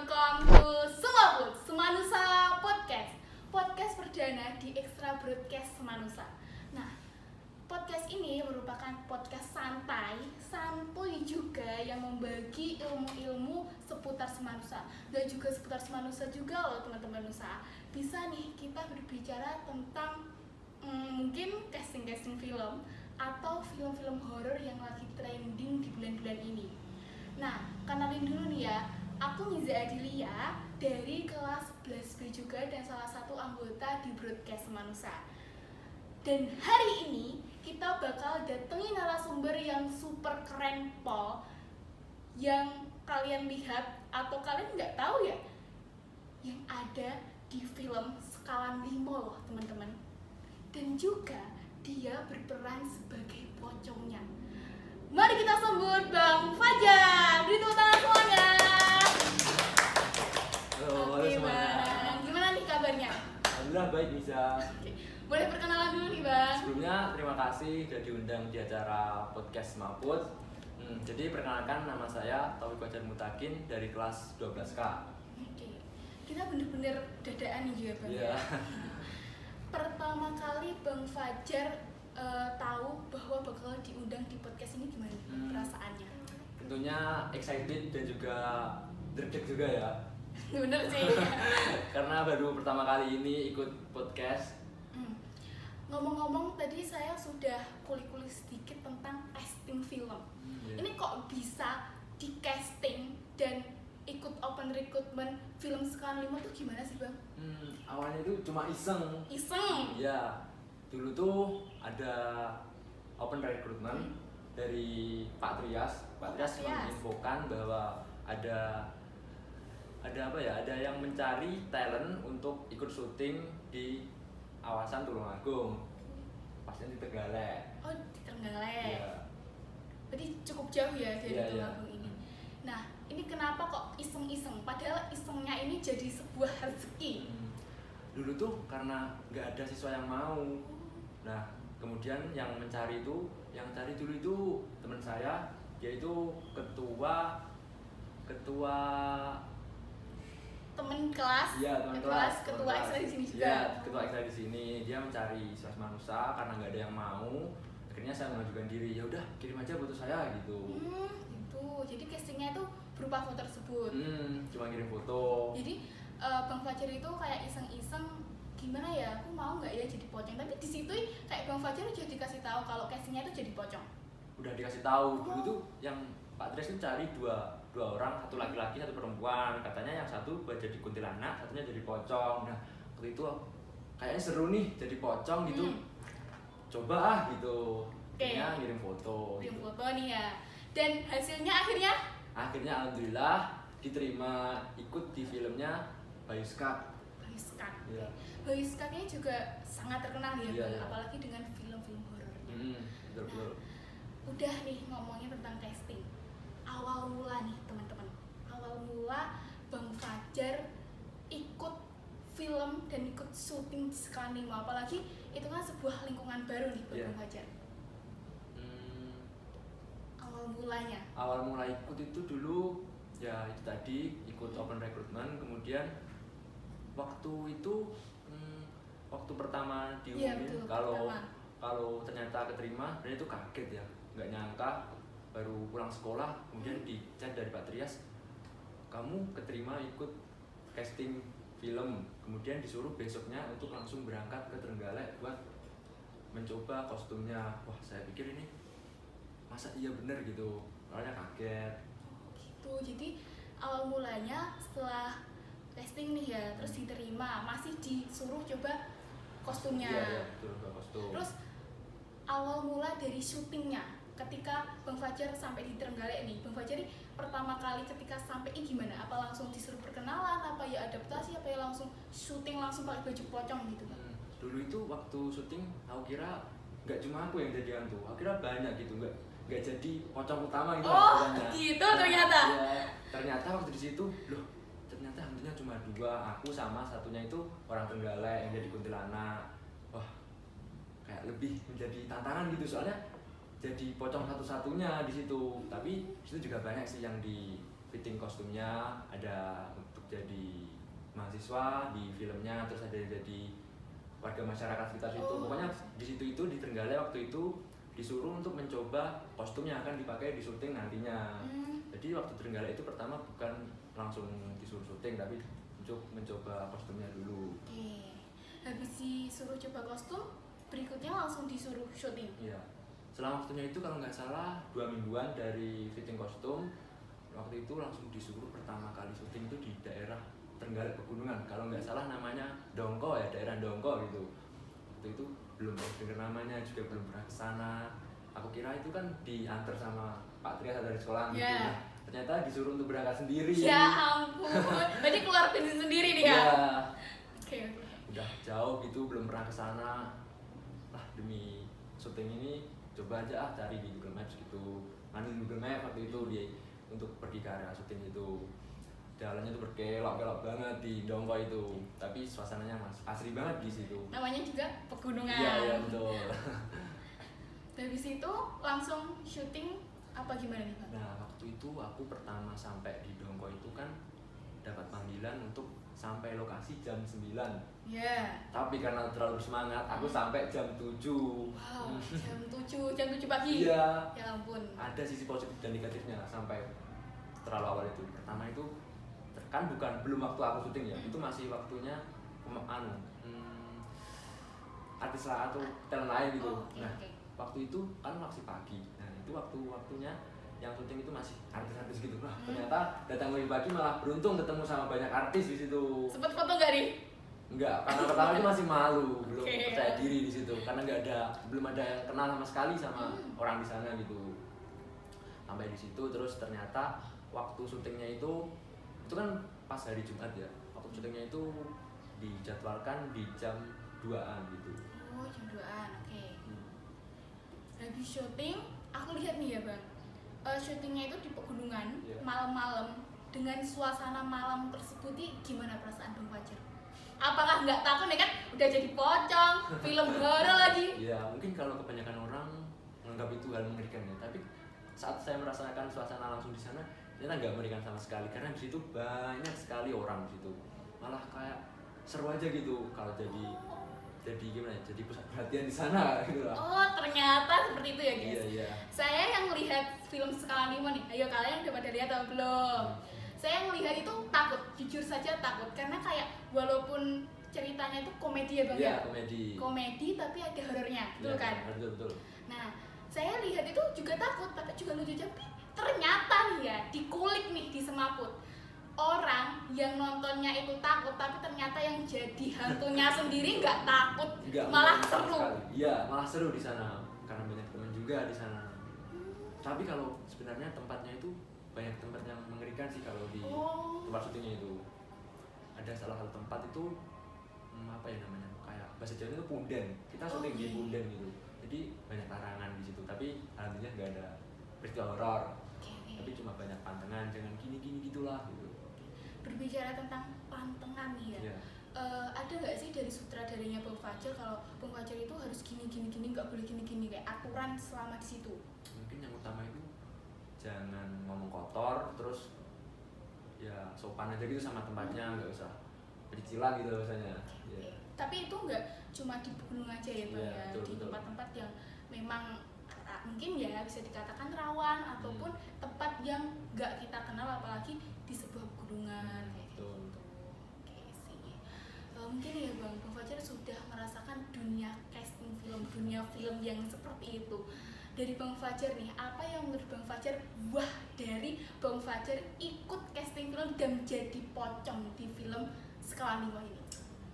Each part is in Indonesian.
welcome to Semaput, Semanusa Podcast. Podcast perdana di Extra Broadcast Semanusa. Nah, podcast ini merupakan podcast santuy juga yang membagi ilmu-ilmu seputar Semanusa. Dan juga seputar Semanusa juga loh teman-teman Nusa. Bisa nih kita berbicara tentang mungkin casting-casting film atau film-film horor yang lagi trending di bulan-bulan ini. Nah, kenalin dulu nih ya, aku Niza Adilia dari kelas 11B juga dan salah satu anggota di Broadcast Semanusa. Dan hari ini kita bakal datengin narasumber yang super keren pol, yang kalian lihat atau kalian nggak tahu ya, yang ada di film Sekawan 5 loh teman-teman. Dan juga dia berperan sebagai pocongnya. Mari kita sambut Bang Fajar. Beri tepuk tangan semuanya. Halo Oke, semuanya. Bang. Gimana nih kabarnya? Alhamdulillah baik bisa. Oke. Boleh perkenalan dulu nih, Bang. Sebelumnya terima kasih sudah diundang di acara podcast Semaput. Jadi perkenalkan, nama saya Taufik Fajar Mutakin dari kelas 12K. Oke. Kita bener-bener dadaan nih ya, Bang. Iya. Pertama kali Bang Fajar tahu bahwa bakal diundang di podcast ini gimana nih perasaannya? Tentunya excited dan juga deg-deg juga ya. Bener sih. Karena baru pertama kali ini ikut podcast. Ngomong-ngomong tadi saya sudah kulik-kulik sedikit tentang casting film. Iya. Ini kok bisa di casting dan ikut open recruitment film Sekawan 5 tuh gimana sih, Bang? Awalnya itu cuma iseng. Iseng. Ya, dulu tuh ada open recruitment dari Pak Trias. Pak Trias menginfokan bahwa ada apa ya? Ada yang mencari talent untuk ikut syuting di kawasan Tulungagung. Pasnya di Tegalek. Oh, di Trenggalek. Iya. Berarti cukup jauh ya dari Iya, Tulungagung ini. Nah, ini kenapa kok iseng-iseng? Padahal isengnya ini jadi sebuah rezeki. Dulu tuh karena nggak ada siswa yang mau. Nah, kemudian yang mencari itu, yang cari dulu itu teman saya, yaitu ketua Temen kelas, iya, teman kelas, ketua ekstra di sini juga. Iya, ketua ekstra di sini. Dia mencari siswa Semanusa karena nggak ada yang mau. Akhirnya saya mengajukan diri. Ya udah, kirim aja foto saya gitu. Gitu. Jadi castingnya itu berupa foto tersebut. Cuma kirim foto. Jadi Bang Fajar itu kayak iseng-iseng gimana ya, aku mau nggak ya jadi pocong. Tapi di situ kayak Bang Fajar udah dikasih tahu kalau castingnya itu jadi pocong. Udah dikasih tahu. Dulu tuh yang Pak Tres itu cari dua orang, satu laki-laki satu perempuan. Katanya yang satu buat jadi kuntilanak, satunya jadi pocong. Nah, waktu itu kayaknya seru nih jadi pocong gitu. Coba ah gitu. Akhirnya ngirim foto. Ngirim Gitu. foto nih ya. Dan hasilnya akhirnya Alhamdulillah diterima ikut di filmnya Bayuskak. Bayuskak. Iya. Bayuskak ini juga sangat terkenal ya, Iya, Bang. iya. Apalagi dengan film-film horornya. Betul. Udah nih ngomongin tentang casting. Awal mula nih teman-teman. Awal mula Bang Fajar ikut film dan ikut syuting Sekawan 5. Apalagi itu kan sebuah lingkungan baru nih buat Iya. Bang Fajar. Awal mulanya. Awal mulai ikut itu dulu ya itu tadi ikut open recruitment, kemudian waktu itu waktu pertama diumumin betul, kalau pertama. kalau ternyata keterima, dan itu kaget ya, nggak nyangka. Baru pulang sekolah kemudian di chat dari Pak Trias, kamu keterima ikut casting film, kemudian disuruh besoknya untuk langsung berangkat ke Trenggalek buat mencoba kostumnya. Wah, saya pikir ini masa iya bener gitu, soalnya kaget. Gitu. Jadi awal mulanya setelah casting nih ya, terus diterima, masih disuruh coba kostumnya. Iya, betul, kostum. Terus awal mula dari syutingnya, ketika Bang Fajar sampai di Trenggalek nih, Bang Fajar ini pertama kali ketika sampai ini gimana? Apa langsung disuruh perkenalan, apa ya adaptasi, apa ya langsung syuting langsung pakai baju pocong gitu, Bang? Dulu itu waktu syuting, aku kira nggak cuma aku yang jadi hantu, aku kira banyak gitu, nggak jadi pocong utama gitu. Oh, banyak. gitu ternyata. Ya, ternyata waktu di situ, loh, ternyata hantunya cuma dua, aku sama satunya itu orang Trenggalek yang jadi kuntilanak. Wah, kayak lebih menjadi tantangan gitu, soalnya jadi pocong satu-satunya di situ. Tapi itu juga banyak sih yang di fitting kostumnya, ada untuk jadi mahasiswa di filmnya, terus ada jadi warga masyarakat sekitar situ. Pokoknya di situ itu di Trenggalek waktu itu disuruh untuk mencoba kostum yang akan dipakai di syuting nantinya. Jadi waktu Trenggalek itu pertama bukan langsung disuruh syuting, tapi mencoba kostumnya dulu. Oke. Habis disuruh coba kostum, berikutnya langsung disuruh syuting. Iya. Selama waktunya itu kalau nggak salah 2 mingguan dari fitting kostum, waktu itu langsung disuruh pertama kali syuting itu di daerah Trenggalek Pegunungan. Kalau nggak salah namanya Dongko ya, daerah Dongko gitu. Waktu itu belum dengar namanya, juga belum pernah kesana. Aku kira itu kan diantar sama Pak Trias dari sekolah gitu. Nah, ternyata disuruh untuk berangkat sendiri. Ya ampun, berarti keluar bensin sendiri nih ya? Iya. Oke. Udah jauh gitu, belum pernah kesana. Lah demi syuting ini coba aja cari di Google Maps gitu. Manuin Google Maps waktu itu untuk pergi ke area syuting itu. Jalannya tuh berkelok-kelok banget di Dongko itu, tapi suasananya asri banget di situ. Namanya juga pegunungan. Iya betul. Habis itu langsung syuting apa gimana nih Bang? Nah waktu itu aku pertama sampai di Dongko itu kan dapat panggilan untuk sampai lokasi jam 9. Iya. Tapi karena terlalu semangat, aku sampai jam 7. Wow, jam 7 pagi? Iya. Ya ampun. Ada sisi positif dan negatifnya sampai terlalu awal itu. Pertama itu kan belum waktu aku syuting ya, itu masih waktunya artis lah atau talent lain gitu. Waktu itu kan masih pagi. Nah itu waktunya yang syuting itu masih artis-artis gitu. Wah ternyata datang lebih pagi malah beruntung ketemu sama banyak artis di situ. Sempet foto nggak nih? Enggak, karena pertama itu masih malu, belum percaya diri di situ, karena belum ada yang kenal sama sekali sama orang di sana gitu. Sampai di situ terus ternyata waktu syutingnya itu kan pas hari Jumat ya. Waktu syutingnya itu dijadwalkan di jam 2-an gitu. Oh, jam 2-an, oke. Habis syuting, aku lihat nih ya Bang, syutingnya itu di pegunungan, malam-malam. Dengan suasana malam tersebut, gimana perasaan Bang Fajar? Apakah nggak takut ya kan? Udah jadi pocong, film horor lagi. Ya mungkin kalau kebanyakan orang menganggap itu hal mengerikan ya, tapi saat saya merasakan suasana langsung di sana, ternyata nggak mengerikan sama sekali, karena di situ banyak sekali orang di situ. Malah kayak seru aja gitu kalau jadi gimana ya, jadi pusat perhatian di sana gitu lah. Oh ternyata seperti itu ya guys. Iya. Saya yang lihat film Skala 5 nih, ayo kalian udah pada lihat atau belum? Saya melihat itu takut, jujur saja takut, karena kayak walaupun ceritanya itu komedi ya Bang ya? Komedi tapi ada horornya, betul kan? Betul. Nah, saya lihat itu juga takut, tapi juga lucu, tapi ternyata nih ya, dikulik nih di Semaput. Orang yang nontonnya itu takut, tapi ternyata yang jadi hantunya sendiri nggak takut, malah seru. Iya, malah seru di sana, karena banyak teman juga di sana. Tapi kalau sebenarnya tempatnya itu banyak tempat yang mengerikan sih kalau di tempat syutingnya itu. Ada salah satu tempat itu apa ya namanya, kayak bahasa Jawa itu punden. Kita syuting di punden gitu. Jadi banyak larangan di situ, tapi alhamdulillah nggak ada peristiwa horor. Tapi cuma banyak pantangan, jangan gini gitulah gitu. Berbicara tentang pantangan nih ya. Ada nggak sih dari sutradaranya Bang Fajar kalau Bang Fajar itu harus gini nggak boleh gini kayak aturan selama di situ? Mungkin yang utama itu jangan ngomong kotor, terus ya sopan aja gitu sama tempatnya, nggak usah bericilan gitu biasanya. Tapi itu nggak cuma di pegunungan aja ya Bang ya, di tempat-tempat yang memang mungkin ya bisa dikatakan rawan ataupun tempat yang nggak kita kenal, apalagi di sebuah pegunungan kayak gitu. Oke sih. Mungkin ya Bang Fajar sudah merasakan dunia casting film, dunia film yang seperti itu. Dari Bang Fajar nih, apa yang menurut Bang Fajar wah dari Bang Fajar ikut casting film dan jadi pocong di film Skala 5 ini?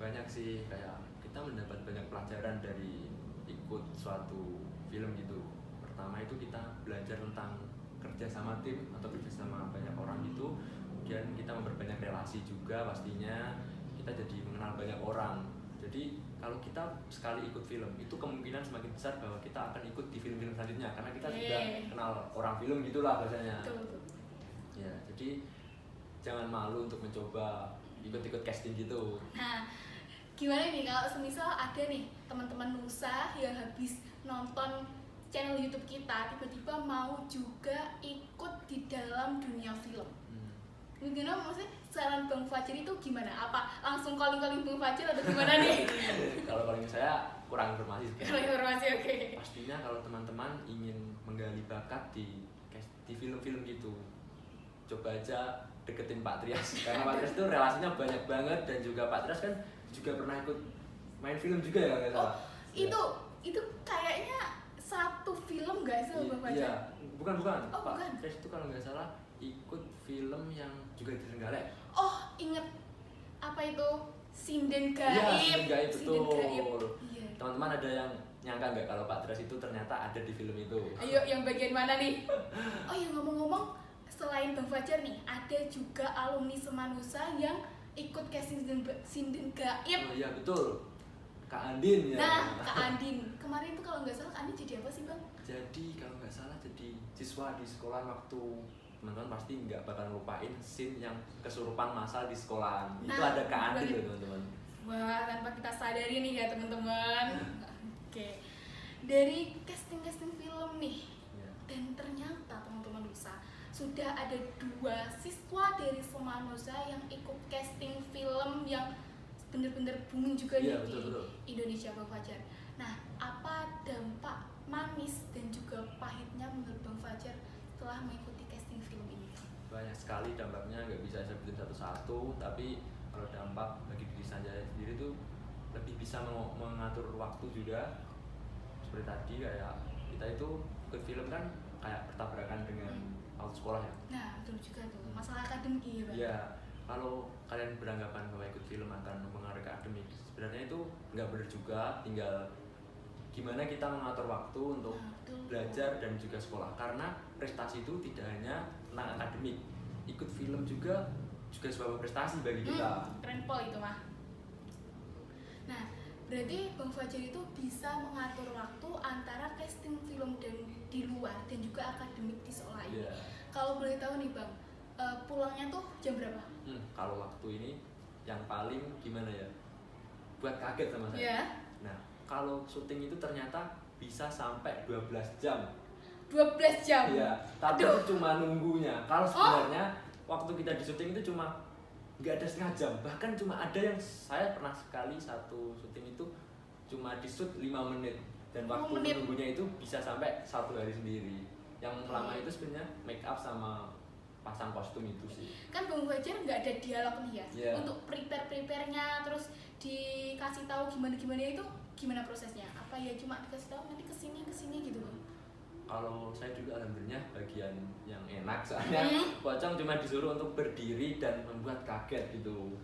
Banyak sih, kayak kita mendapat banyak pelajaran dari ikut suatu film gitu. Pertama itu kita belajar tentang kerja sama tim atau kerja sama banyak orang gitu. Kemudian kita memperbanyak relasi juga pastinya. Kita jadi mengenal banyak orang. Jadi kalau kita sekali ikut film itu kemungkinan semakin besar bahwa kita akan ikut di film-film selanjutnya, karena kita sudah kenal orang film gitulah biasanya. Ya, jadi jangan malu untuk mencoba ikut-ikut casting gitu. Nah, gimana nih kalau semisal ada nih teman-teman Nusa yang habis nonton channel YouTube kita tiba-tiba mau juga ikut di dalam dunia film. Mungkin maksudnya saran Bang Fajar itu gimana? Apa langsung calling Bang Fajar atau gimana nih? Kalau paling saya kurang informasi Kalau sebenarnya. informasi oke. Pastinya kalau teman-teman ingin menggali bakat di film-film gitu, coba aja deketin Pak Trias karena Pak Trias itu relasinya banyak banget, dan juga Pak Trias kan juga pernah ikut main film juga ya nggak salah. Itu kayaknya satu film gak sih Bang Fajar? Iya, bukan. Oh, Pak bukan. Trias itu kalau nggak salah ikut film yang juga di Trenggalek. Oh, inget apa itu? Sinden Iya, Gaib. Sinden Gaib, Sinden betul. Gaib. Iya. Teman-teman ada yang nyangka nggak kalau Pak Trias itu ternyata ada di film itu? Ayo, yang bagian mana nih? Oh ya, ngomong-ngomong, selain Bang Fajar nih, ada juga alumni Semanusa yang ikut casting Sinden Gaib. Oh iya betul, Kak Andin ya. Nah, Kak Andin. Kemarin tuh kalau nggak salah Kak Andin jadi apa sih, Bang? Jadi kalau nggak salah jadi siswa di sekolah, waktu teman-teman pasti nggak bakal lupain scene yang kesurupan massal di sekolah. Itu Nah, ada Kak Andin balik. loh teman-teman. Wah, tanpa kita sadari nih ya teman-teman. Oke. Dari casting film nih, Ya. dan ternyata teman-teman Nusa sudah ada 2 siswa dari Semanusa yang ikut casting film yang bener-bener booming juga Iya, nih betul. di Indonesia, Bang Fajar. Nah, apa dampak manis dan juga pahitnya menurut Bang Fajar setelah mengikuti casting film ini? Banyak sekali dampaknya, nggak bisa saya sebutin satu-satu, tapi kalau dampak bagi diri saya sendiri tuh lebih bisa mengatur waktu juga. Seperti tadi kayak kita itu ikut film kan kayak bertabrakan dengan waktu sekolah ya. Nah, betul juga tuh, masalah akademik ya, Bang. Iya, kalau kalian beranggapan bahwa ikut film akan mempengaruhi ke akademik, sebenarnya itu nggak benar juga. Tinggal gimana kita mengatur waktu untuk betul. belajar dan juga sekolah. Karena prestasi itu tidak hanya tentang akademik, ikut film juga sebuah prestasi bagi kita. Keren pol itu mah. Nah, berarti Bang Fajar itu bisa mengatur waktu antara casting film dan di luar dan juga akademik di sekolah ini. Iya. Kalau boleh tahu nih Bang, pulangnya tuh jam berapa? Kalau waktu ini yang paling gimana ya? Buat kaget sama saya. Iya. Nah, kalau syuting itu ternyata bisa sampai 12 jam. 12 jam. Iya, tapi Aduh. itu cuma nunggunya. Kalau sebenarnya waktu kita di syuting itu cuma nggak ada setengah jam. Bahkan cuma ada yang saya pernah sekali satu syuting itu cuma di shoot 5 menit, dan waktu menunggunya itu bisa sampai 1 hari sendiri. Yang lama itu sebenarnya make up sama pasang kostum itu sih. Kan Bang Fajar nggak ada dialog nih ya. Iya. Untuk prepare-nya terus dikasih tahu gimana itu gimana prosesnya? Apa ya cuma dikasih tahu nanti kesini gitu Bang? Kalau saya juga alhamdulillah bagian yang enak, soalnya Pocong cuma disuruh untuk berdiri dan membuat kaget gitu.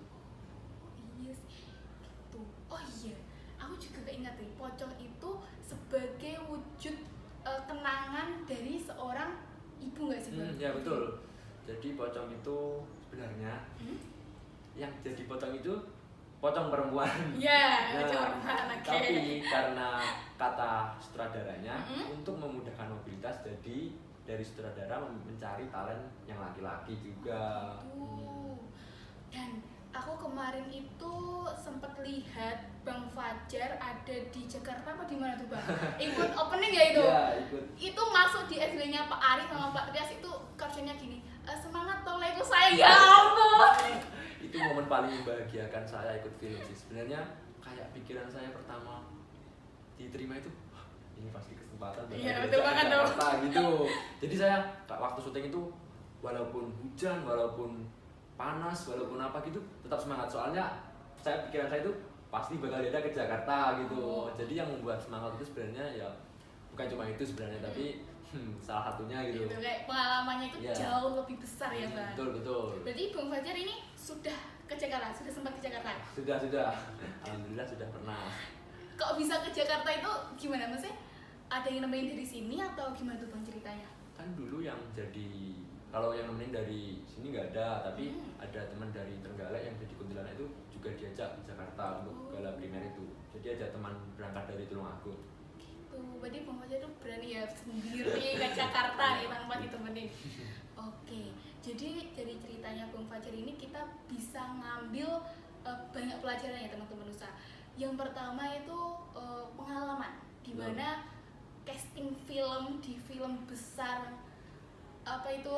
Iya sih, gitu. Oh iya, aku juga keinget nih, Pocong itu sebagai wujud kenangan dari seorang ibu nggak sih Bang? Ya betul. Jadi Pocong itu sebenarnya yang jadi Pocong itu pocong perempuan. Iya, Nah, pocong perempuan. Oke. Tapi karena kata sutradaranya untuk memudahkan mobilitas, jadi dari sutradara mencari talent yang laki-laki juga. Dan aku kemarin itu sempat lihat Bang Fajar ada di Jakarta apa di mana tuh Bang? Ikut opening ya itu? Iya, ikut. Itu masuk di FB-nya Pak Ari sama Pak Trias, itu captionnya gini, semangat toleh saya, ya ampun. Itu momen paling membahagiakan saya ikut film sih. Sebenarnya kayak pikiran saya pertama diterima itu, ini pasti kesempatan Iya, betul banget tuh. Gitu. Jadi saya waktu syuting itu walaupun hujan, walaupun panas, walaupun apa gitu tetap semangat, soalnya pikiran saya itu pasti bakal ada ke Jakarta gitu. Jadi yang membuat semangat itu sebenarnya ya bukan cuma itu sebenarnya, tapi salah satunya gitu. Itu kayak pengalamannya itu jauh lebih besar ya Bang. Betul. Berarti Bang Fajar ini sudah ke Jakarta, sudah sempat ke Jakarta? Sudah. Alhamdulillah sudah pernah. Kok bisa ke Jakarta itu gimana? Maksudnya ada yang nemenin dari sini atau gimana tuh Bang ceritanya? Kan dulu yang jadi, kalau yang nemenin dari sini nggak ada, tapi ada teman dari Trenggalek yang jadi kuntilanak itu juga diajak ke Jakarta untuk gala primer itu. Jadi ada teman berangkat dari Tulungagung. Gitu, berarti Bang Fajar tuh berani ya sendiri ke Jakarta nih tanpa ditemenin. Oke, jadi dari ceritanya Bang Fajar ini kita bisa ngambil banyak pelajaran ya teman-teman Nusa. Yang pertama itu pengalaman, di mana casting film di film besar apa itu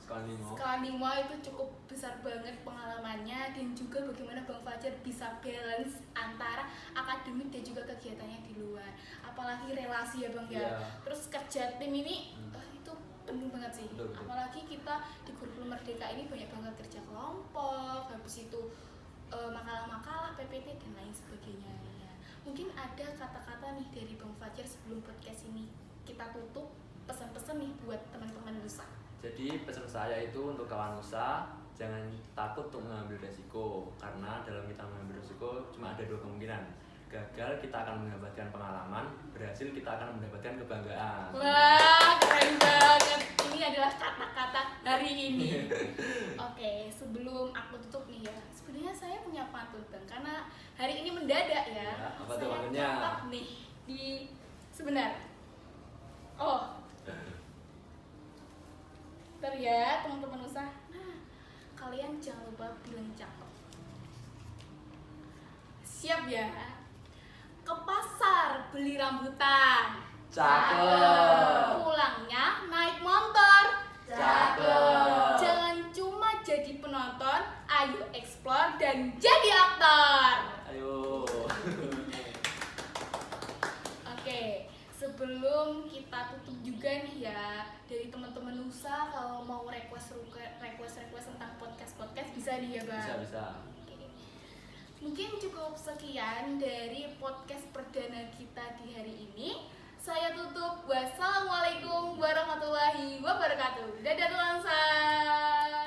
Sekolah Limo itu cukup besar banget pengalamannya, dan juga bagaimana Bang Fajar bisa balance antara akademik dan juga kegiatannya di luar, apalagi relasi ya Bang ya. Terus kerja tim ini itu penting banget sih. Betul. Apalagi kita di kurikulum Merdeka ini banyak banget kerja kelompok, habis itu makalah-makalah, PPT dan lain sebagainya ya. Mungkin ada kata-kata nih dari Bang Fajar sebelum podcast ini kita tutup, pesan-pesan nih buat teman-teman Nusa. Jadi pesan saya itu untuk kawan Nusa, jangan takut untuk mengambil resiko, karena dalam kita mengambil resiko cuma ada 2 kemungkinan. Gagal kita akan mendapatkan pengalaman, berhasil kita akan mendapatkan kebanggaan. Wah, keren banget. Ini adalah kata-kata hari ini. Oke, sebelum aku tutup nih ya, sebenarnya saya punya pantun Bang, karena hari ini mendadak ya. Apa tuh saya pantunnya? catat nih di sebentar. Oh, ntar ya teman-teman Nusa. Nah, kalian jangan lupa bilang cakep. Siap ya? Ke pasar beli rambutan. Cakep. Pulangnya naik motor. Cakep. Jangan cuma jadi penonton, ayo explore dan jadi aktor. Ayo. Oke, sebelum kita tutup juga nih ya, dari teman-teman Nusa kalau mau request tentang podcast bisa nih ya Bang. Bisa. Oke. Mungkin cukup sekian dari podcast perdana kita di hari ini. Saya tutup. Wassalamualaikum warahmatullahi wabarakatuh. Dadah teman-teman.